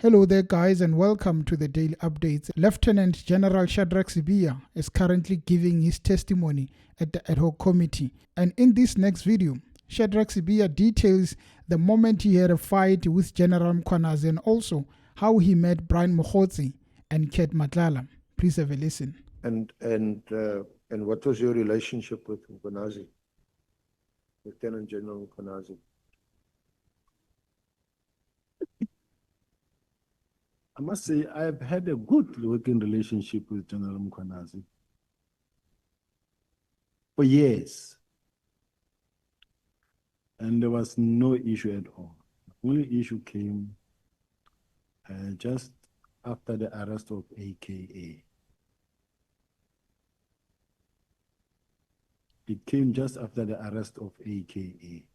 Hello there, guys, and welcome to the daily updates. Lieutenant General Shadrach Sibiya is currently giving his testimony at the ad hoc committee. And in this next video, Shadrach Sibiya details the moment he had a fight with General Mkhwanazi and also how he met Brian Mogotsi and Kat Matala. Please have a listen. And what was your relationship with Mkhwanazi, Lieutenant General Mkhwanazi? I must say, I've had a good working relationship with General Mkhwanazi for years. And there was no issue at all. The only issue came just after the arrest of AKA. It came just after the arrest of AKA.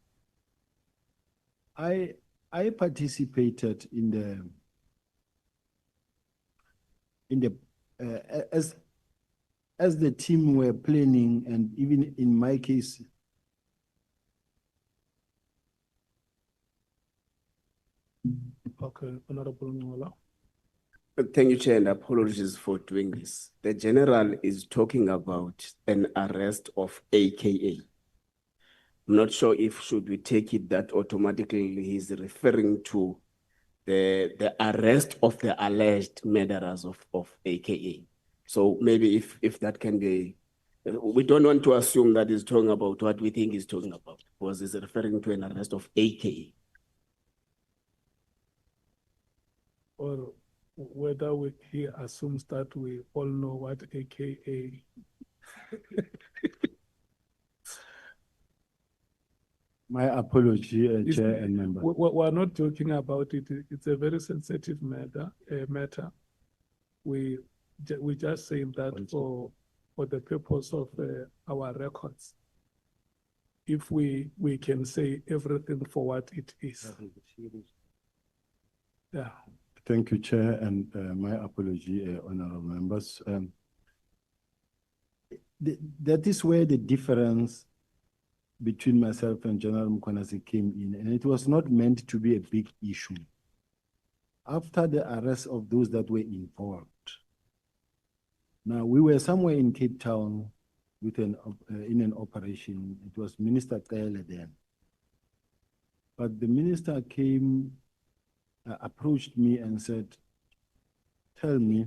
I participated in the as the team were planning, and even in my case, okay, Honorable Ngola. Thank you, Chair, and apologies for doing this. The General is talking about an arrest of AKA. I'm not sure if should we take it that automatically he's referring to the arrest of the alleged murderers of AKA. So maybe if that can be, we don't want to assume that he's talking about what we think he's talking about, because he's referring to an arrest of AKA. Or whether he assumes that we all know what AKA. my apology, Chair and member. We're not joking about it. It's a very sensitive matter. We just saying that for the purpose of our records. If we can say everything for what it is. Yeah. Thank you, Chair, and my apology, honorable members. That is where the difference between myself and General Mkhwanazi came in, and it was not meant to be a big issue. After the arrest of those that were involved, now we were somewhere in Cape Town with in an operation. It was Minister Kele then, but the minister came. Approached me and said, "Tell me,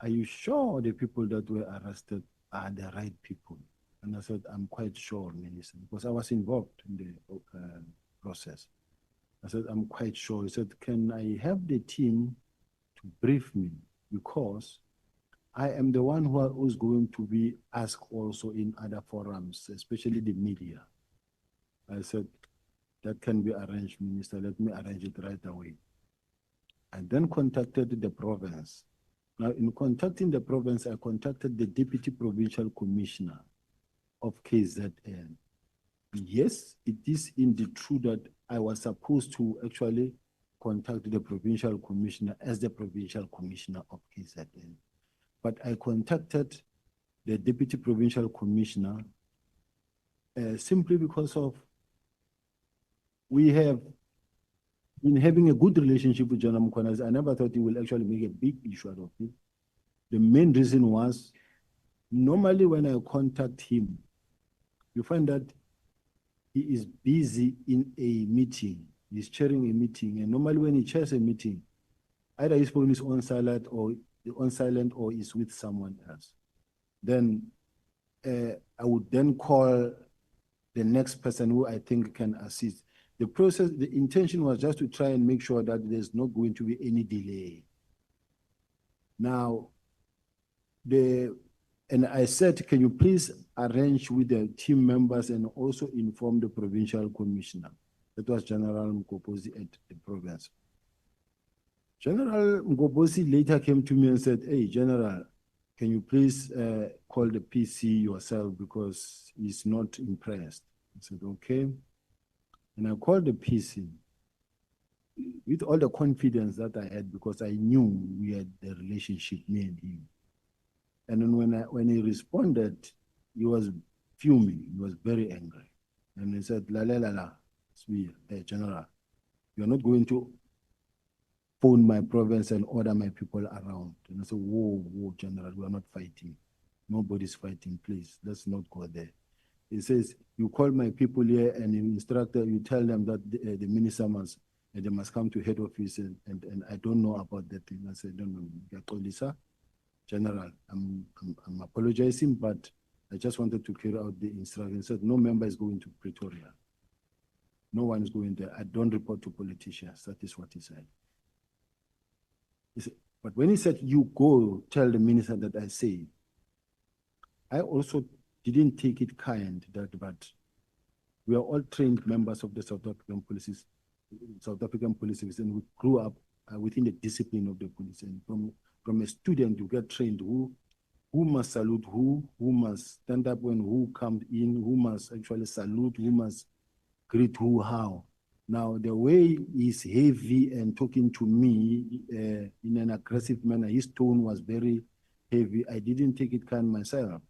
are you sure the people that were arrested are the right people?" And I said, "I'm quite sure, Minister," because I was involved in the process. I said, "I'm quite sure." He said, "Can I have the team to brief me? Because I am the one who is going to be asked also in other forums, especially the media." I said, "That can be arranged, Minister. Let me arrange it right away." I then contacted the province. Now, in contacting the province, I contacted the Deputy Provincial Commissioner of KZN. Yes, it is indeed true that I was supposed to actually contact the Provincial Commissioner as the Provincial Commissioner of KZN. But I contacted the Deputy Provincial Commissioner simply because of we have been having a good relationship with General Mkhwanazi. I never thought he will actually make a big issue out of it. The main reason was, normally when I contact him, you find that he is busy in a meeting. He's chairing a meeting. And normally when he chairs a meeting, either his phone is on silent or is with someone else. Then I would then call the next person who I think can assist. The process, the intention was just to try and make sure that there's not going to be any delay. Now, and I said, "Can you please arrange with the team members and also inform the provincial commissioner?" That was General Mogotsi at the province. General Mogotsi later came to me and said, "Hey, General, can you please call the PC yourself because he's not impressed?" I said, "Okay." And I called the PC with all the confidence that I had because I knew we had the relationship, me and him. And then when he responded, he was fuming. He was very angry. And he said, "La, Sibiya, General, you are not going to phone my province and order my people around. And I said, whoa, whoa, General, we are not fighting. Nobody's fighting, please. Let's not go there. He says, you call my people here and you instruct them, you tell them that the minister must, they must come to head office and I don't know about that thing. I said, don't know. General, I'm apologizing, but I just wanted to carry out the instruction. He said, no member is going to Pretoria. No one is going there. I don't report to politicians. That is what he said. He said, but when he said, you go tell the minister that I say, I also didn't take it kind that, but we are all trained members of the South African police service, and we grew up within the discipline of the police. And from a student, you get trained who must salute who must stand up when who comes in, who must actually salute, who must greet who how. Now, the way he's heavy and talking to me in an aggressive manner, his tone was very heavy. I didn't take it kind myself.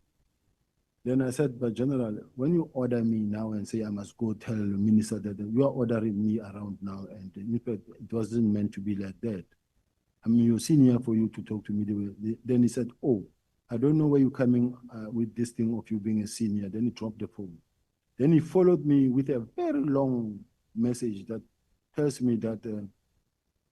Then I said, but General, when you order me now and say I must go tell the minister that you are ordering me around now, and in fact, it wasn't meant to be like that. I'm your senior for you to talk to me the way. Then he said, oh, I don't know where you're coming with this thing of you being a senior. Then he dropped the phone. Then he followed me with a very long message that tells me that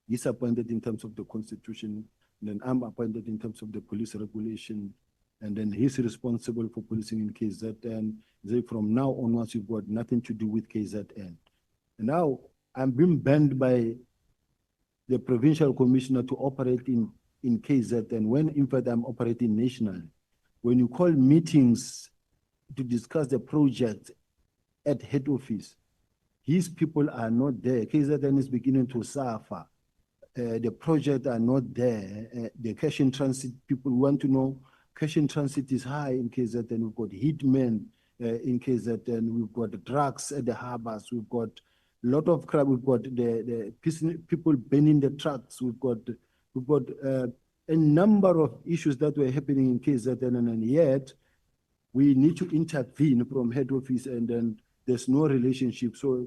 he's appointed in terms of the Constitution, and then I'm appointed in terms of the police regulation, and then he's responsible for policing in KZN. From now onwards, you've got nothing to do with KZN. And now I'm being banned by the provincial commissioner to operate in KZN when in fact I'm operating nationally. When you call meetings to discuss the project at head office, his people are not there. KZN is beginning to suffer. The project are not there. The cash in transit people want to know. Cash in transit is high in KZN. We've got hitmen in KZN. We've got drugs at the harbors. We've got a lot of crime. We've got the people burning the trucks. We've got a number of issues that were happening in KZN, and yet we need to intervene from head office, and then there's no relationship. So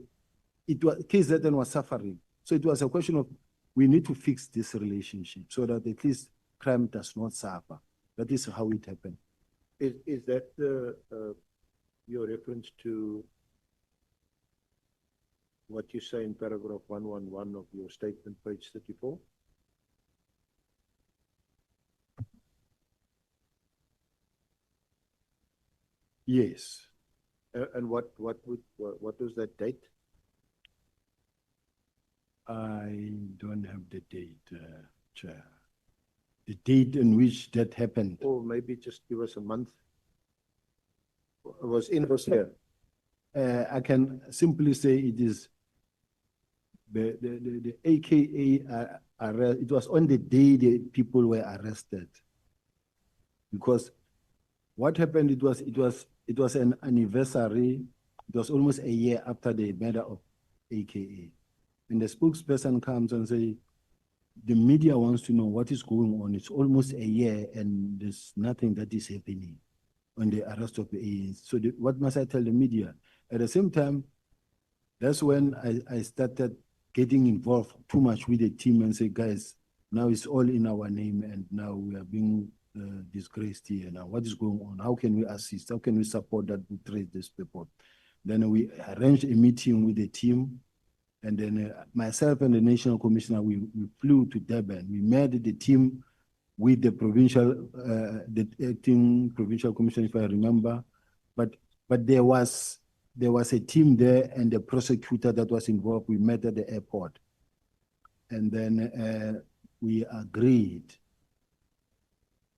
KZN was suffering. So it was a question of we need to fix this relationship so that at least crime does not suffer. That is how it happened. Is that your reference to what you say in paragraph 111 of your statement, page 34? Yes. And what was that date? I don't have the date, Chair. The date in which that happened. Or maybe just give us a month. It was in this year. I can simply say it is the AKA arrest. It was on the day the people were arrested. Because what happened, it was an anniversary. It was almost a year after the murder of AKA. And the spokesperson comes and says, the media wants to know what is going on. It's almost a year and there's nothing that is happening on the arrest of the ANC. So what must I tell the media? At the same time, that's when I started getting involved too much with the team and say, guys, now it's all in our name and now we are being disgraced here. Now what is going on? How can we assist? How can we support that we trace these people? Then we arranged a meeting with the team. And then myself and the National Commissioner, we flew to Durban. We met the team with the the acting provincial commissioner, if I remember. But there was a team there and the prosecutor that was involved. We met at the airport. And then we agreed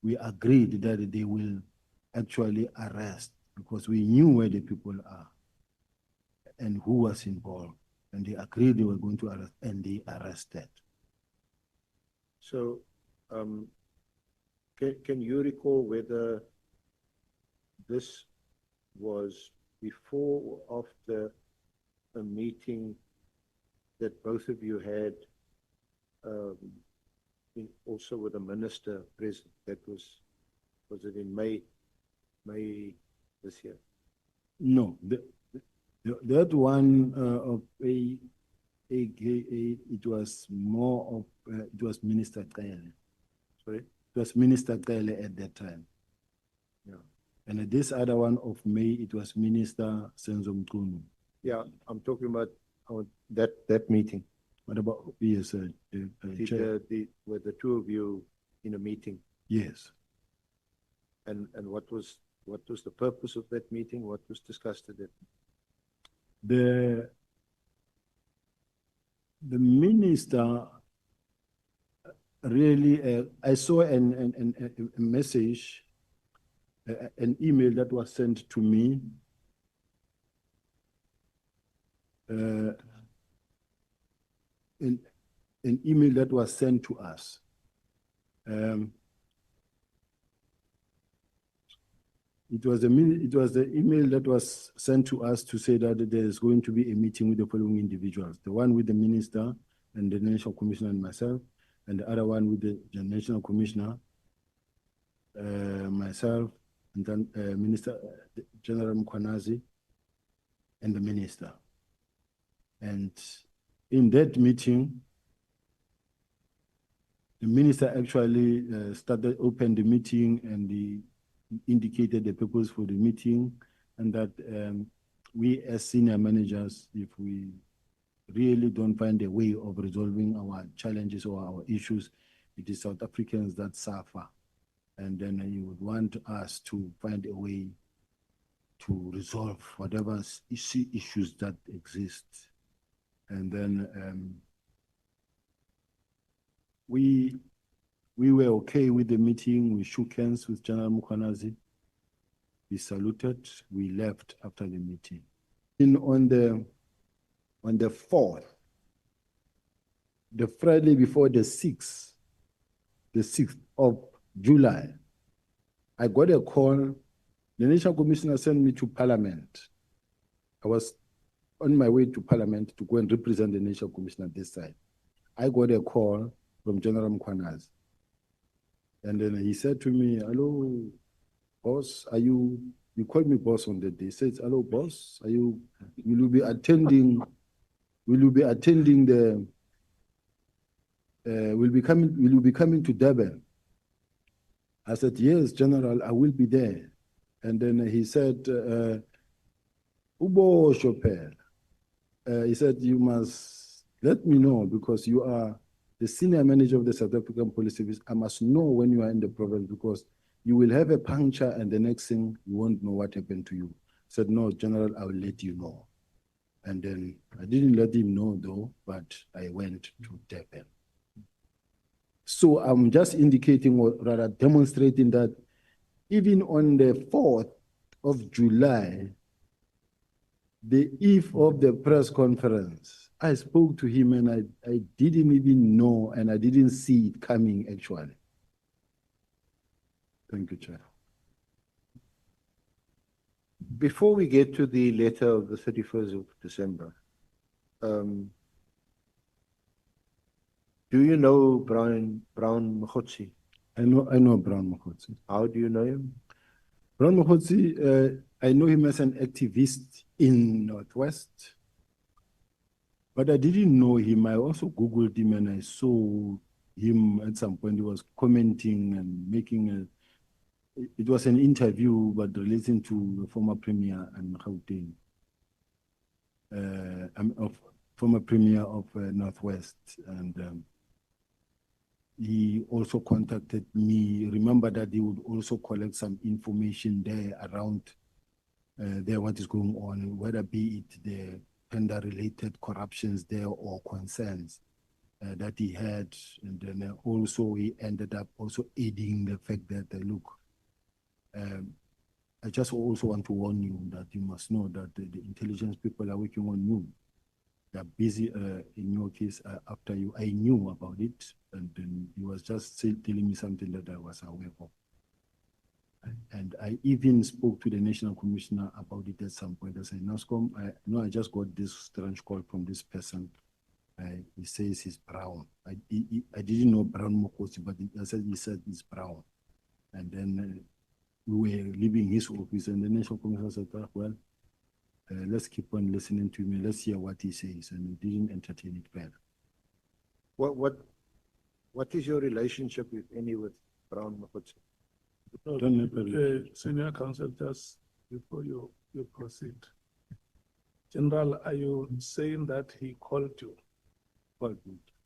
that they will actually arrest because we knew where the people are and who was involved. And they agreed they were going to arrest, and they arrested. So, can you recall whether this was before or after a meeting that both of you had, also with the minister present? That was it in May this year? No, that one of AKA, it was more of, it was Minister Kele. Sorry? It was Minister Kele at that time. Yeah. And this other one of May, it was Minister Senzo Mkhunu. Yeah, I'm talking about that meeting. What about, yes, Chair? Were the two of you in a meeting? Yes. And what was the purpose of that meeting? What was discussed at it? The minister really, I saw a message, an email that was sent to me. An email that was sent to us. It was the email that was sent to us to say that there is going to be a meeting with the following individuals: the one with the minister and the national commissioner and myself, and the other one with the national commissioner, myself, and then Minister General Mkhwanazi, and the minister. And in that meeting, the minister actually opened the meeting, and he indicated the purpose for the meeting, and that we as senior managers, if we really don't find a way of resolving our challenges or our issues, it is South Africans that suffer. And then he would want us to find a way to resolve whatever issues that exist. And then we were okay with the meeting. We shook hands with General Mkhwanazi. We saluted. We left after the meeting. On the 4th, the Friday before the 6th of July, I got a call. The National Commissioner sent me to Parliament. I was on my way to Parliament to go and represent the National Commissioner this side. I got a call from General Mkhwanazi. And then he said to me, "Hello, boss, you called me boss on that day." He said, "Hello, boss, will you be attending will you be coming to Durban?" I said, "Yes, General, I will be there." And then he said, "Ubo Chopel," he said, "You must let me know, because you are the senior manager of the South African Police Service. I must know when you are in the province, because you will have a puncture and the next thing you won't know what happened to you." I said, "No, General, I will let you know." And then I didn't let him know though, but I went to Durban. So I'm just indicating, or rather demonstrating, that even on the 4th of July, the eve of the press conference, I spoke to him, and I didn't even know, and I didn't see it coming actually. Thank you, Chair. Before we get to the letter of the 31st of December, do you know Brown Mogotsi? I know Brown Mogotsi. How do you know him? Brown Mogotsi, I know him as an activist in Northwest, but I didn't know him. I also Googled him, and I saw him at some point. He was commenting and making it was an interview, but relating to the former premier and Gauteng, former premier of Northwest. And he also contacted me. Remember that he would also collect some information there around there, what is going on, whether be it the tender-related corruptions there or concerns that he had. And then also he ended up also aiding the fact that, look, I just also want to warn you that you must know that the intelligence people are working on you. They're busy in your case after you. I knew about it, and then he was just telling me something that I was aware of. And I even spoke to the National Commissioner about it at some point. I said, "NASCOM, I just got this strange call from this person. He says he's Brown." I didn't know Brown Mogotsi, but he said he's Brown. And then we were leaving his office, and the National Commissioner said, "Well, let's keep on listening to him. Let's hear what he says. And we didn't entertain it further. What is your relationship, if any, with Brown Mogotsi? No, Don't have a Senior Counsel, just before you proceed. General, are you saying that he called you?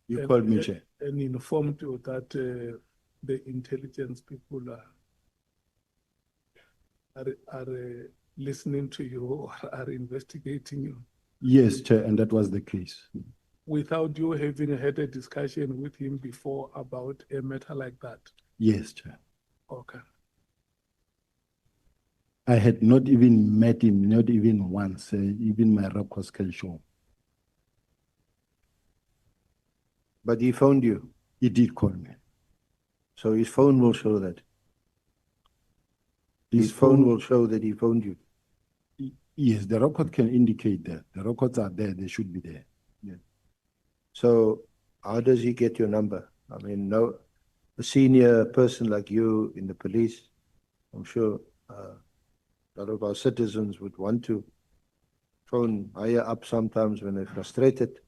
You and- called me, Chair. And informed you that the intelligence people are listening to you or are investigating you Yes, Chair, and that was the case. without you having had a discussion with him before about a matter like that? Yes, Chair. Okay. I had not even met him, not even once. Even my records can show. But he phoned you, He did call me. so his phone will show that. His phone will show that he phoned you. Yes, the record can indicate that. The records are there, they should be there. So how does he get your number? I mean, no, a senior person like you in the police, I'm sure a lot of our citizens would want to phone higher up sometimes when they're frustrated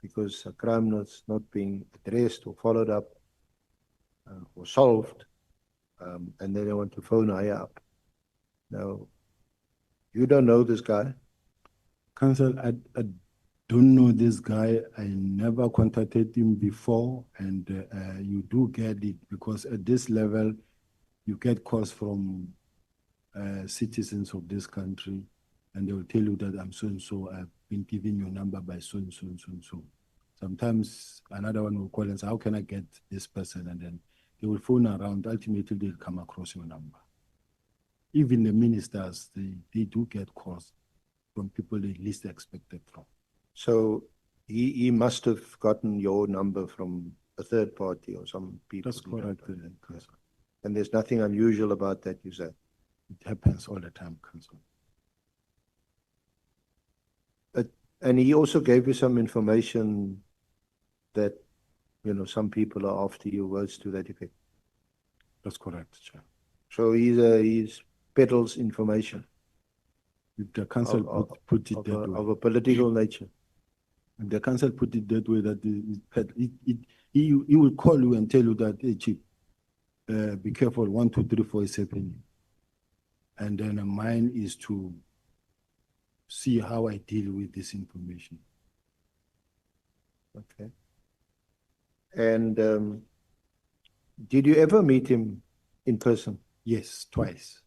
because a crime is not being addressed or followed up or solved, and then they want to phone higher up. Now, you don't know this guy. Counsel, I don't know this guy. I never contacted him before, and you do get it because at this level, you get calls from citizens of this country, and they will tell you that I'm so and so. I've been given your number by so and so and so and so. Sometimes another one will call and say, "How can I get this person?" And then they will phone around. Ultimately, they'll come across your number. Even the ministers, they do get calls from people they least expected from. So he must have gotten your number from a third party or some people. That's correct. Counsel. And there's nothing unusual about that, you say? It happens all the time, Counsel. And he also gave you some information that, you know, some people are after you, words to that effect. That's correct, Chair. So he's peddles information If the council put it that way. of a political nature. If the council put it that way, that he will call you and tell you that, hey, Chief, be careful, 1, 2, 3, 4 is happening. And then mine is to see how I deal with this information. Okay. And did you ever meet him in person? Yes, twice.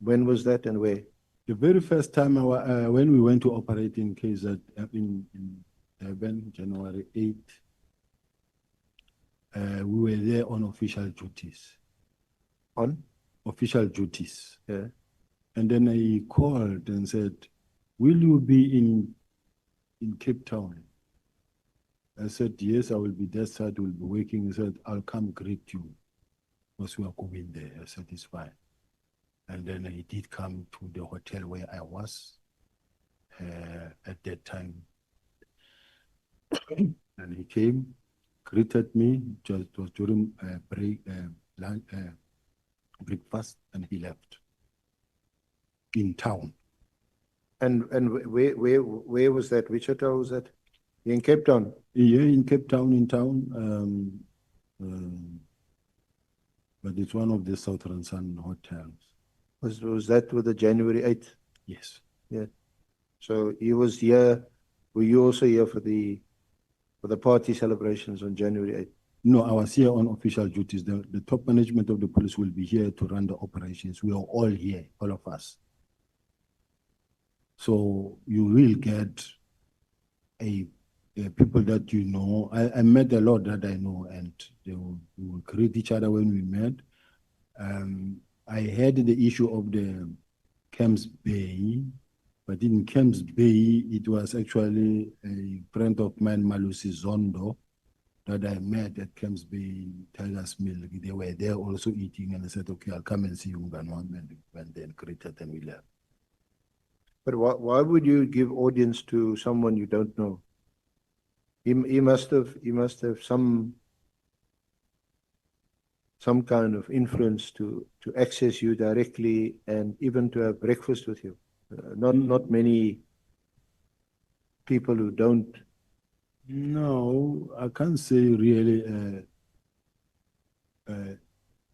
When was that and where? The very first time when we went to operate in KZ in Durban, January 8th, we were there on official duties. On? Official duties. Yeah. And then he called and said, "Will you be in Cape Town?" I said, "Yes, I will be there, sir. I will be working." He said, "I'll come greet you because we are going there." I said, "It's fine." And then he did come to the hotel where I was at that time. And he came, greeted me, it was during breakfast, and he left in town. And where was that? Which hotel was that? In Cape Town? Yeah, in Cape Town, in town. But it's one of the Southern Sun hotels. Was that with the January 8th? Yes. Yeah. So he was here. Were you also here for the party celebrations on January 8th? No, I was here on official duties. The top management of the police will be here to run the operations. We are all here, all of us. So you will get people that you know. I met a lot that I know, and we will greet each other when we met. I had the issue of the Camps Bay, but in Camps Bay, it was actually a friend of mine, Malusi Zondo, that I met at Camps Bay Tiger's Mill. They were there also eating, and I said, "Okay, I'll come and see you, Mkhwanazi," and then greeted and we left. But why would you give audience to someone you don't know? He must have some kind of influence to access you directly and even to have breakfast with you. Not many people who don't. No, I can't say really,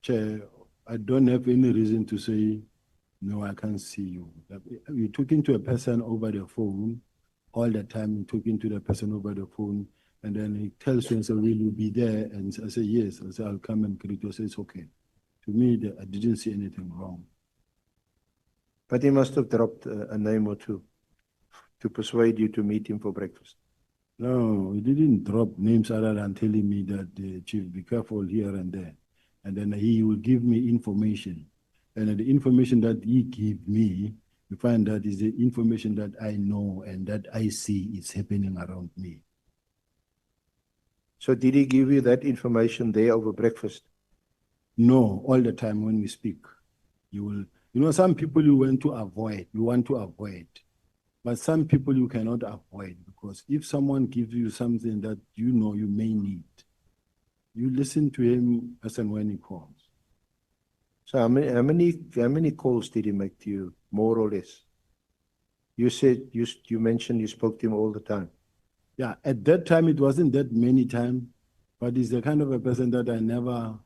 Chair. I don't have any reason to say, no, I can't see you. You're talking to a person over the phone all the time, you're talking to the person over the phone, and then he tells you and says, will you be there? And I say, yes. I say, I'll come and greet you. I say, it's okay. To me, I didn't see anything wrong. But he must have dropped a name or two to persuade you to meet him for breakfast. No, he didn't drop names other than telling me that, Chief, be careful here and there. And then he will give me information. And the information that he gave me, you find that is the information that I know and that I see is happening around me. So did he give you that information there over breakfast? No, all the time when we speak, some people you want to avoid, but some people you cannot avoid, because if someone gives you something that you know you may need, you listen to him as and when he calls. So how many calls did he make to you, more or less? You said you mentioned you spoke to him all the time. Yeah, at that time it wasn't that many times, but he's the kind of a person that I never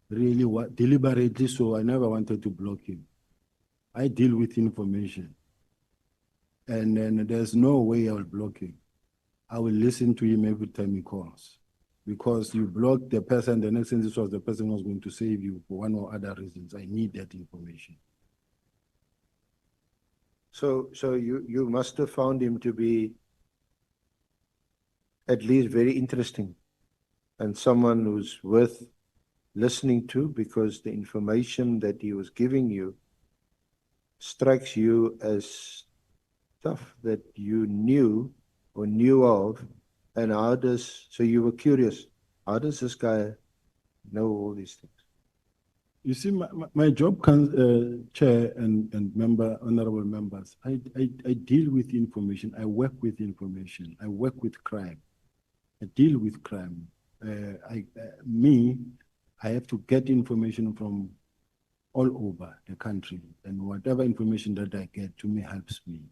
really deliberately, so I never wanted to block him. I deal with information, and then there's no way I will block him. I will listen to him every time he calls, because you block the person, the next thing this was the person who was going to save you for one or other reasons. I need that information. So you must have found him to be at least very interesting and someone who's worth listening to, because the information that he was giving you strikes you as stuff that you knew or knew of. And so you were curious, how does this guy know all these things? You see, my job, Chair and honorable members, I deal with information, I work with information, I work with crime, I deal with crime. I have to get information from all over the country, and whatever information that I get to me helps me.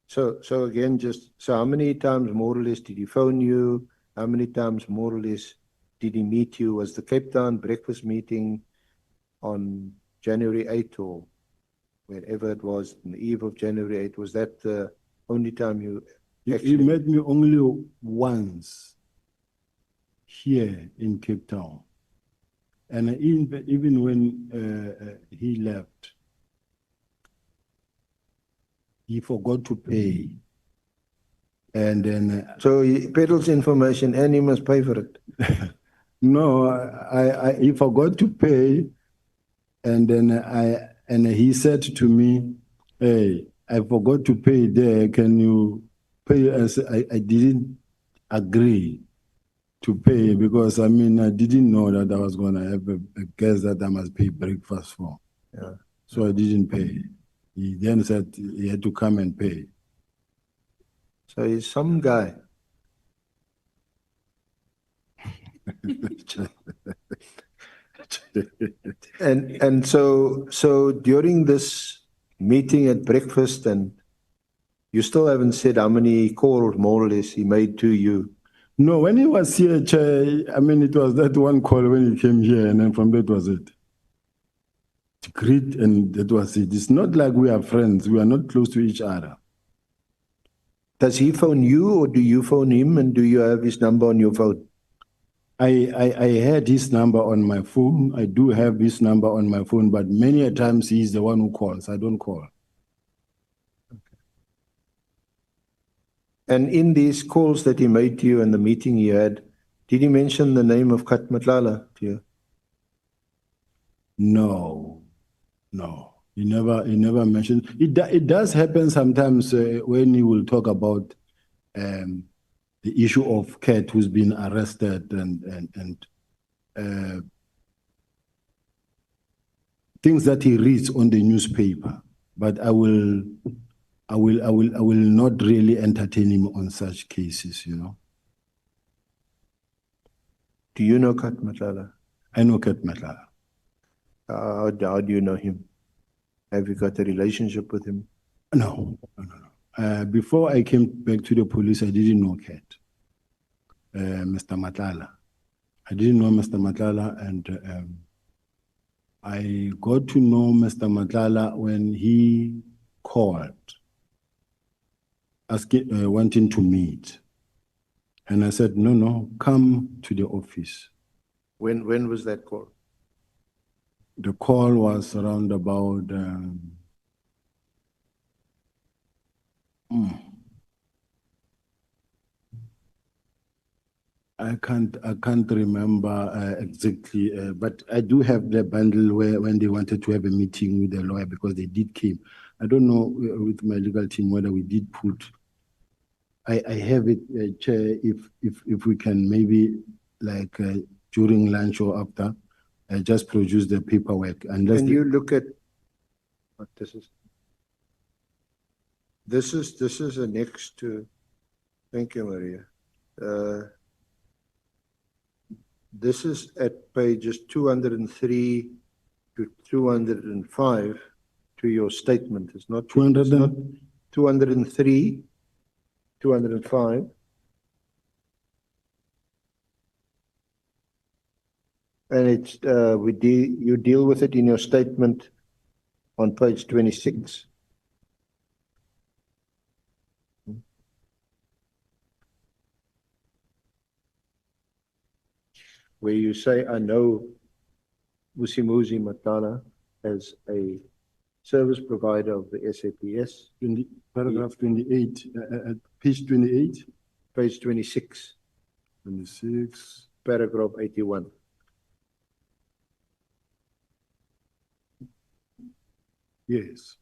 So again, so how many times more or less did he phone you? How many times more or less did he meet you? Was the Cape Town breakfast meeting on January 8th or wherever it was, on the eve of January 8th, was that the only time you He met me only once here in Cape Town. And even when he left, he forgot to pay. And then so he peddles information and he must pay for it. No, he forgot to pay, and then he said to me, "Hey, I forgot to pay there. Can you pay?" I didn't agree to pay, because I didn't know that I was going to have a guest that I must pay breakfast for. Yeah. So I didn't pay. He then said he had to come and pay. So he's some guy. And so during this meeting at breakfast, and you still haven't said how many calls more or less he made to you. No, when he was here, Chair, it was that one call when he came here, and then from that was it. To greet, and that was it. It's not like we are friends. We are not close to each other. Does he phone you, or do you phone him, and do you have his number on your phone? I had his number on my phone. I do have his number on my phone, but many a times he's the one who calls. I don't call. Okay. And in these calls that he made to you and the meeting he had, did he mention the name of Kat Matala to you? No. He never mentioned. It does happen sometimes when he will talk about the issue of Kat who's been arrested and things that he reads on the newspaper. But I will not really entertain him on such cases, Do you know Kat Matala? I know Kat Matala. How do you know him? Have you got a relationship with him? No. Before I came back to the police, I didn't know Kat, Mr. Matlala. I didn't know Mr. Matlala, and I got to know Mr. Matlala when he called, asking, wanting to meet. And I said, no, come to the office. When was that call? The call was around about, I can't remember exactly, but I do have the bundle where when they wanted to have a meeting with the lawyer, because they did came. I don't know with my legal team whether we did put. I have it, Chair. If we can maybe like during lunch or after, just produce the paperwork. Unless Can you look at what this is? This is annexed to. Thank you, Maria. This is at pages 203 to 205 to your statement. It's not 203, 205. And it's you deal with it in your statement on page 26. Where you say, I know Mkhwanazi Matala as a service provider of the SAPS. Paragraph 28, page 28. Page 26. 26. Paragraph 81. Yes.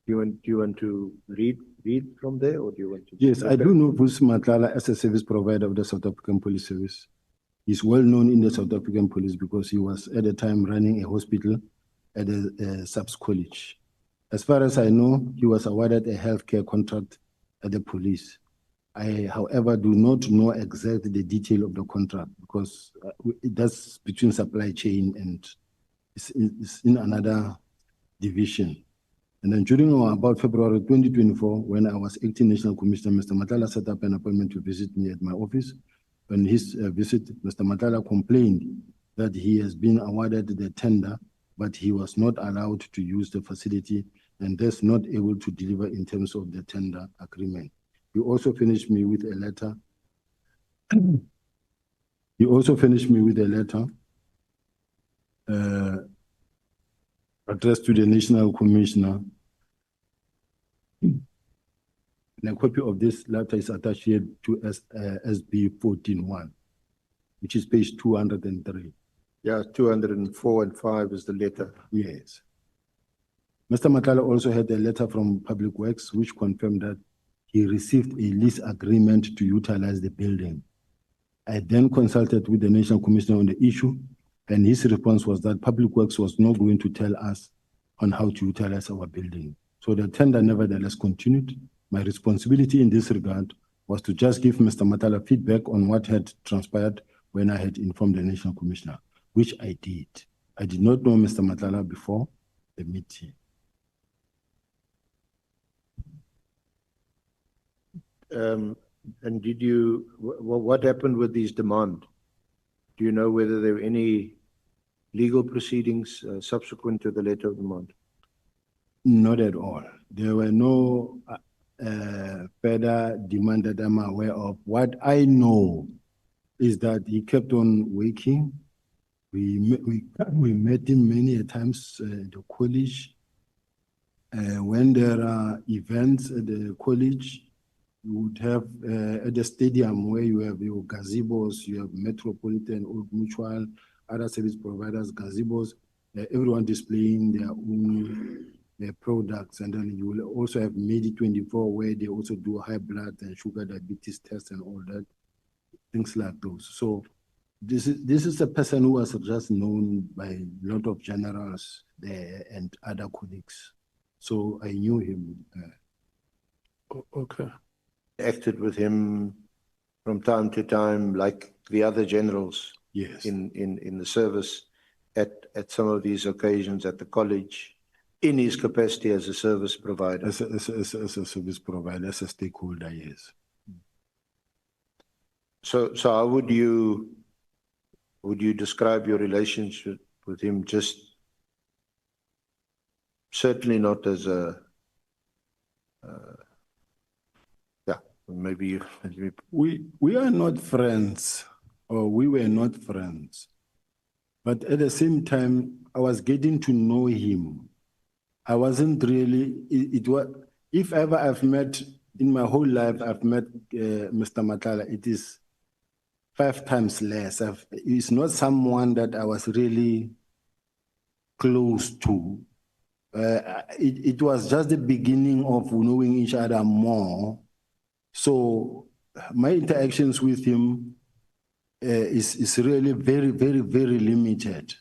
Do you want to read from there, or do you want to? Yes, I do know Mkhwanazi Matala as a service provider of the South African Police Service. He's well known in the South African Police because he was at the time running a hospital at a subs college. As far as I know, he was awarded a healthcare contract at the police. I, however, do not know exactly the detail of the contract because that's between supply chain and it's in another division. And then during about February 2024, when I was acting National Commissioner, Mr. Matala set up an appointment to visit me at my office. On his visit, Mr. Matala complained that he has been awarded the tender, but he was not allowed to use the facility and thus not able to deliver in terms of the tender agreement. He also finished me with a letter. Addressed to the National Commissioner. And a copy of this letter is attached here to SB 14-1, which is page 203. Yeah, 204 and 5 is the letter. Yes. Mr. Matlala also had a letter from Public Works which confirmed that he received a lease agreement to utilize the building. I then consulted with the National Commissioner on the issue, and his response was that Public Works was not going to tell us on how to utilize our building. So the tender nevertheless continued. My responsibility in this regard was to just give Mr. Matala feedback on what had transpired when I had informed the National Commissioner, which I did. I did not know Mr. Matala before the meeting. And did you, what happened with these demands? Do you know whether there were any legal proceedings subsequent to the letter of demand? Not at all. There were no further demand that I'm aware of. What I know is that he kept on working. We met him many times at the college. When there are events at the college, you would have at the stadium where you have your gazebos, you have Metropolitan, Old Mutual, other service providers, gazebos, everyone displaying their own products. And then you will also have Medi24 where they also do high blood and sugar diabetes tests and all that, things like those. So this is a person who was just known by a lot of generals there and other colleagues. So I knew him. Okay. Acted with him from time to time like the other generals? Yes. in the service at some of these occasions at the college in his capacity as a service provider. As a service provider, as a stakeholder, yes. So how would you describe your relationship with him? Just certainly not as a maybe We are not friends, or we were not friends. But at the same time, I was getting to know him. I wasn't really, it was, if ever I've met, in my whole life, I've met Mr. Matlala, it is 5 times less. He's not someone that I was really close to. It was just the beginning of knowing each other more. So my interactions with him is really very, very, very limited.